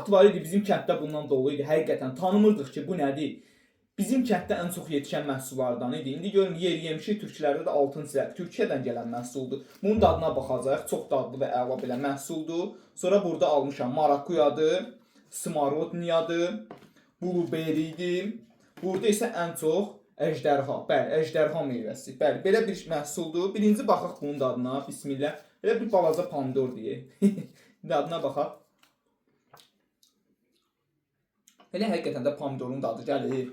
vaxt var idi, bizim kənddə bundan dolu idi. Həqiqətən tanımırdıq ki, bu nədir? Bizim kənddə ən çox yetişən məhsullardan idi. İndi görün, yer yemişik, türklərdə də altın çizək. Türkiyədən gələn məhsuldur. Bunun dadına baxacaq. Çox dadlı və əla belə məhsuldur. Sonra burada almışam marakuyadır, smarodniyadır, blueberry'dir. Burada isə ən çox əjdərha. Bəli, əjdərha meyvəsi. Bəli, belə bir məhsuldur. Birinci baxaq bunun dadına. Bismillah. Belə bir balaca pomidor deyək. Dadına baxaq. Elə həqiqətən də pomidorun dadı gəlir.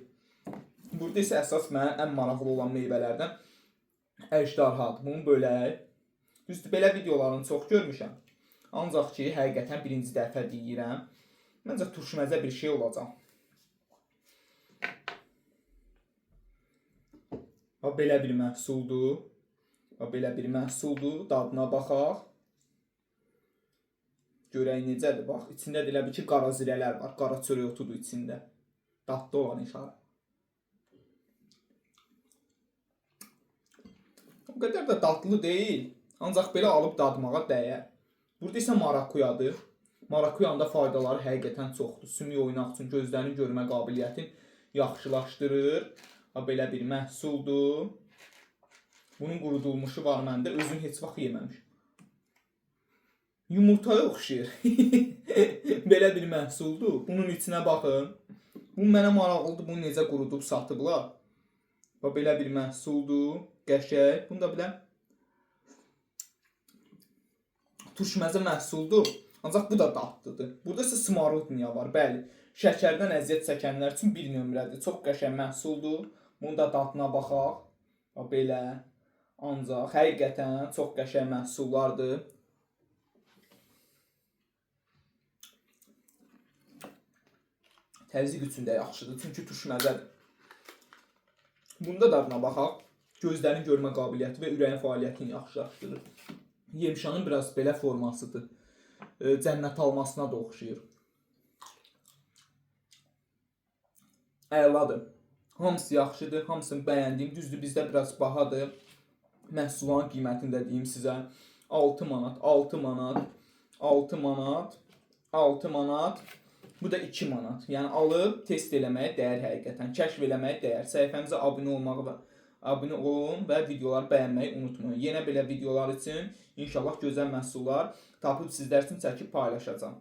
Burada isə əsas mənə ən maraqlı olan meyvələrdən əjdarhadır. Bunu bölək. Düzdür, belə videolarını çox görmüşəm. Ancaq ki, həqiqətən birinci dəfə deyirəm. Məncə turşməzə bir şey olacaq. Belə bir məhsuldur. Belə bir məhsuldur. Dadına baxaq. Görək necədir, bax. İçində də elə bir ki, qara zirələr var. Qara çörək otudur içində. Dadlı olan işarə. O qədər də dadlı deyil. Ancaq belə alıb dadmağa dəyər. Burada isə marakuyadır. Marakuyanın da faydaları həqiqətən çoxdur. Sümük oynaq üçün gözlərin görmə qabiliyyətini yaxşılaşdırır. Belə bir məhsuldur. Bunun qurudulmuşu var məndə. Özüm heç vaxt yeməmişim. Yumurtaya oxşayır. Belə bir məhsuldur. Bunun içinə baxın. Bu mənə maraqlıdır. Bunu necə qurudub satıblar. Belə bir məhsuldur. Qəşəng. Bunu da biləm. Turşməzə məhsuldur. Ancaq bu da dadlıdır. Burada isə smarodniya var. Bəli. Şəkərdən əziyyət çəkənlər üçün bir nömrədir. Çox qəşəng məhsuldur. Bunu da dadına baxaq. Belə. Ancaq həqiqətən çox qəşəng məhsullardır. Təzyiq üçün də yaxşıdır. Çünki turşməzədir. Bunda dadına baxaq. Gözlərin görmə qabiliyyəti və ürəyin fəaliyyətini yaxşılaşdırır. Yemişanın biraz belə formasıdır. Cənnət almasına da oxşayır. Əladır. Hamısı yaxşıdır, hamısını bəyəndim. Düzdür, bizdə biraz bahadır. Məhsulların qiymətini də deyim sizə. 6 manat, 6 manat, 6 manat, 6 manat. Bu da 2 manat. Yəni alıb test eləməyə dəyər həqiqətən. Kəşf eləməyə dəyər. Səhifəmizə abunə olun və videoları bəyənməyi unutmayın. Yenə belə videolar üçün inşallah gözəl məhsullar tapıb sizlər üçün çəkib paylaşacağam.